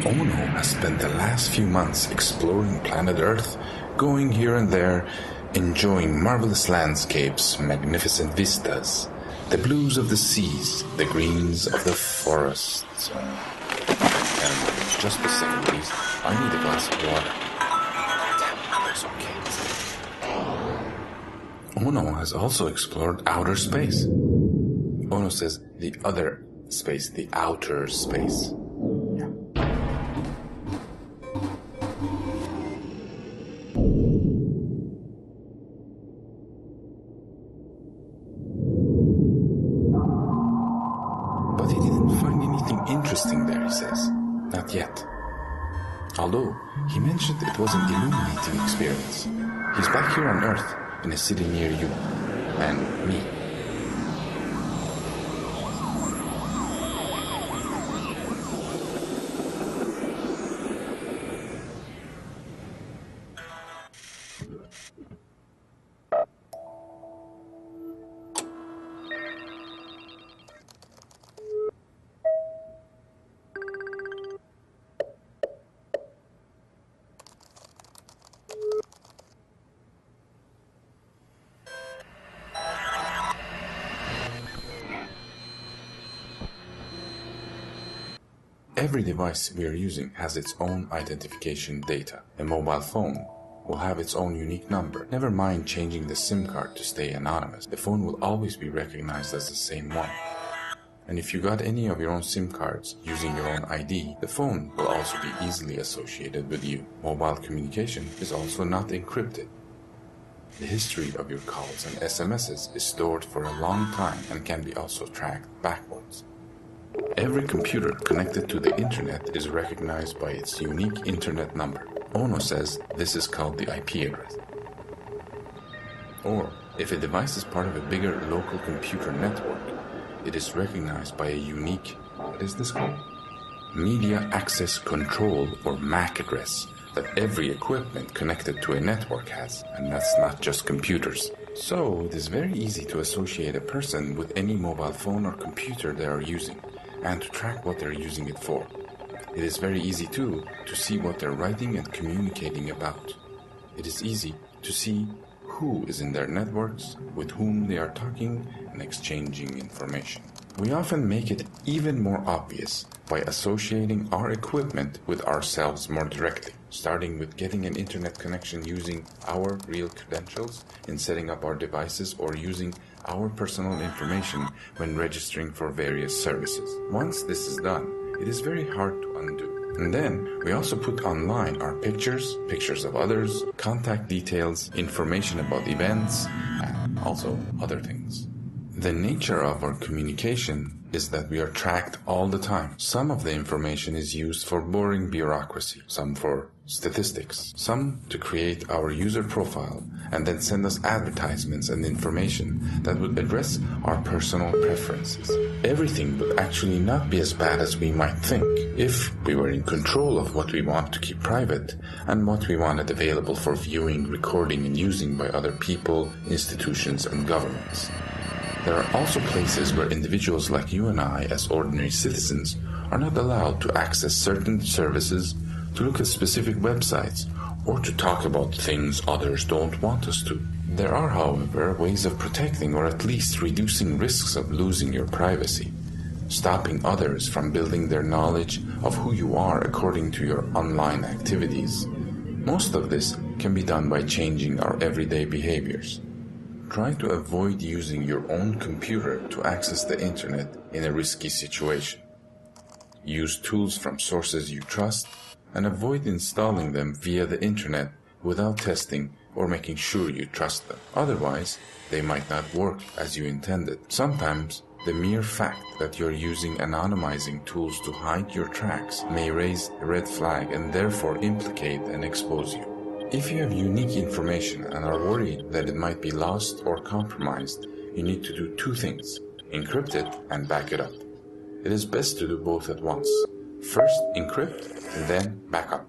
Ono has spent the last few months exploring planet Earth, going here and there, enjoying marvelous landscapes, magnificent vistas, the blues of the seas, the greens of the forests. And just a second, please. I need a glass of water. Damn, there's some kids. Ono has also explored outer space. Ono says the other space, the outer space. Yeah. But he didn't find anything interesting there, he says. Not yet. Although, he mentioned it was an illuminating experience. He's back here on Earth, in a city near you, and me. Every device we are using has its own identification data. A mobile phone will have its own unique number. Never mind changing the SIM card to stay anonymous. The phone will always be recognized as the same one. And if you got any of your own SIM cards using your own ID, the phone will also be easily associated with you. Mobile communication is also not encrypted. The history of your calls and SMSs is stored for a long time and can be also tracked backwards. Every computer connected to the internet is recognized by its unique internet number. Ono says this is called the IP address. Or, if a device is part of a bigger local computer network, it is recognized by a unique, what is this called? Media Access Control, or MAC address, that every equipment connected to a network has, and that's not just computers. So, it is very easy to associate a person with any mobile phone or computer they are using, and to track what they're using it for. It is very easy too to see what they're writing and communicating about. It is easy to see who is in their networks, with whom they are talking and exchanging information. We often make it even more obvious by associating our equipment with ourselves more directly, starting with getting an internet connection using our real credentials in setting up our devices, or using our personal information when registering for various services. Once this is done, it is very hard to undo. And then we also put online our pictures, pictures of others, contact details, information about events, and also other things. The nature of our communication is that we are tracked all the time. Some of the information is used for boring bureaucracy, some for statistics, some to create our user profile and then send us advertisements and information that would address our personal preferences. Everything would actually not be as bad as we might think if we were in control of what we want to keep private and what we wanted available for viewing, recording, and using by other people, institutions, and governments. There are also places where individuals like you and I, as ordinary citizens, are not allowed to access certain services, to look at specific websites, or to talk about things others don't want us to. There are, however, ways of protecting or at least reducing risks of losing your privacy, stopping others from building their knowledge of who you are according to your online activities. Most of this can be done by changing our everyday behaviors. Try to avoid using your own computer to access the internet in a risky situation. Use tools from sources you trust, and avoid installing them via the internet without testing or making sure you trust them. Otherwise, they might not work as you intended. Sometimes, the mere fact that you're using anonymizing tools to hide your tracks may raise a red flag and therefore implicate and expose you. If you have unique information and are worried that it might be lost or compromised, you need to do two things: encrypt it and back it up. It is best to do both at once. First encrypt and then back up.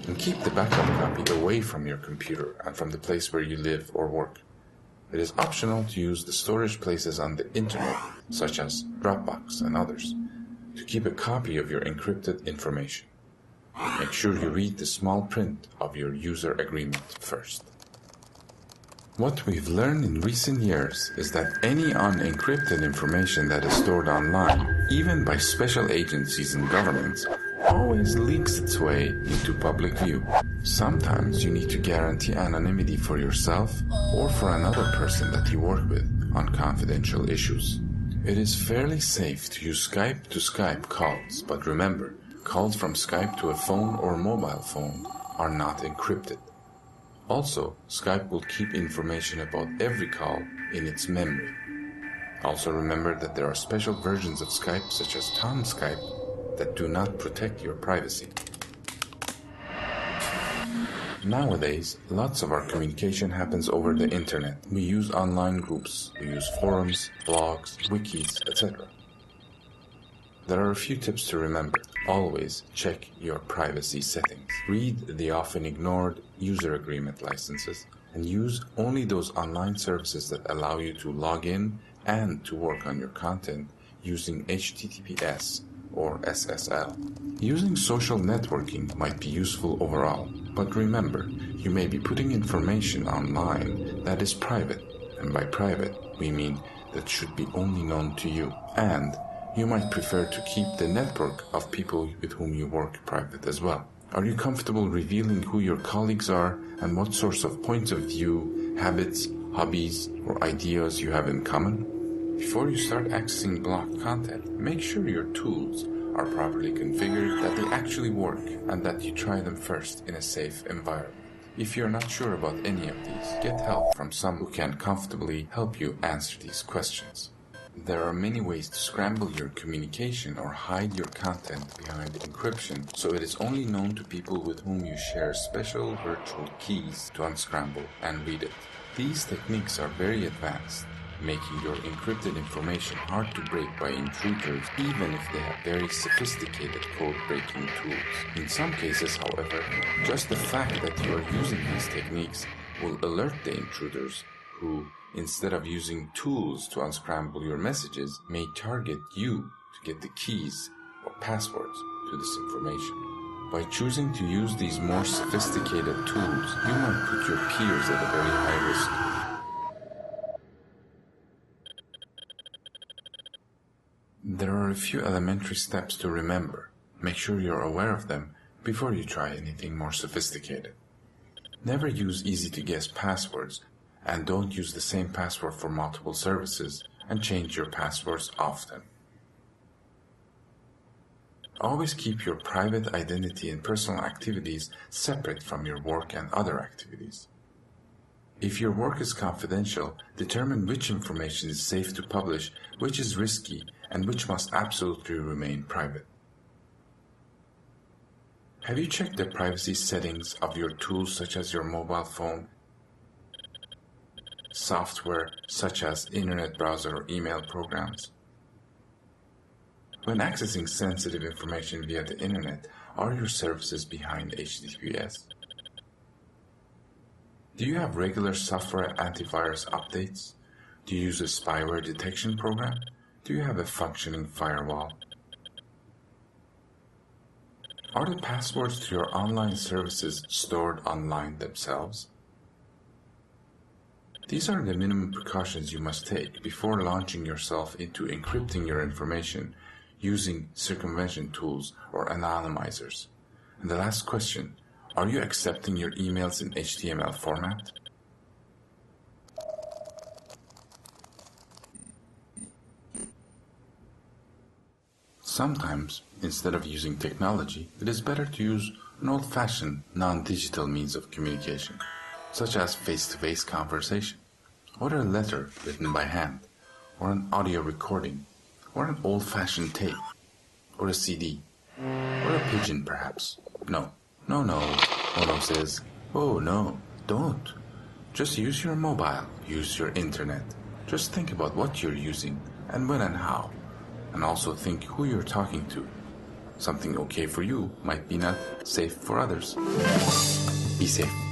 And keep the backup copy away from your computer and from the place where you live or work. It is optional to use the storage places on the internet, such as Dropbox and others, to keep a copy of your encrypted information. Make sure you read the small print of your user agreement first. What we've learned in recent years is that any unencrypted information that is stored online, even by special agencies and governments, always leaks its way into public view. Sometimes you need to guarantee anonymity for yourself or for another person that you work with on confidential issues. It is fairly safe to use Skype to Skype calls, but remember, calls from Skype to a phone or mobile phone are not encrypted. Also, Skype will keep information about every call in its memory. Also remember that there are special versions of Skype, such as Tom Skype, that do not protect your privacy. Nowadays, lots of our communication happens over the internet. We use online groups, we use forums, blogs, wikis, etc. There are a few tips to remember. Always check your privacy settings. Read the often ignored user agreement licenses and use only those online services that allow you to log in and to work on your content using HTTPS or SSL. Using social networking might be useful overall, but remember, you may be putting information online that is private, and by private, we mean that should be only known to you, and you might prefer to keep the network of people with whom you work private as well. Are you comfortable revealing who your colleagues are and what sorts of points of view, habits, hobbies, or ideas you have in common? Before you start accessing blocked content, make sure your tools are properly configured, that they actually work, and that you try them first in a safe environment. If you're not sure about any of these, get help from some who can comfortably help you answer these questions. There are many ways to scramble your communication or hide your content behind encryption, so it is only known to people with whom you share special virtual keys to unscramble and read it. These techniques are very advanced, making your encrypted information hard to break by intruders, even if they have very sophisticated code-breaking tools. In some cases, however, just the fact that you are using these techniques will alert the intruders who, instead of using tools to unscramble your messages, may target you to get the keys or passwords to this information. By choosing to use these more sophisticated tools, you might put your peers at a very high risk. There are a few elementary steps to remember. Make sure you're aware of them before you try anything more sophisticated. Never use easy-to-guess passwords, and don't use the same password for multiple services, and change your passwords often. Always keep your private identity and personal activities separate from your work and other activities. If your work is confidential, determine which information is safe to publish, which is risky, and which must absolutely remain private. Have you checked the privacy settings of your tools such as your mobile phone, software such as internet browser or email programs? When accessing sensitive information via the internet, are your services behind HTTPS? Do you have regular software antivirus updates? Do you use a spyware detection program? Do you have a functioning firewall? Are the passwords to your online services stored online themselves? These are the minimum precautions you must take before launching yourself into encrypting your information using circumvention tools or anonymizers. And the last question, are you accepting your emails in HTML format? Sometimes, instead of using technology, it is better to use an old-fashioned, non-digital means of communication, such as face-to-face conversation, or a letter written by hand, or an audio recording, or an old-fashioned tape, or a CD, or a pigeon perhaps. No, Ono says, oh no, don't. Just use your mobile, use your internet. Just think about what you're using, and when and how. And also think who you're talking to. Something okay for you might be not safe for others. Be safe.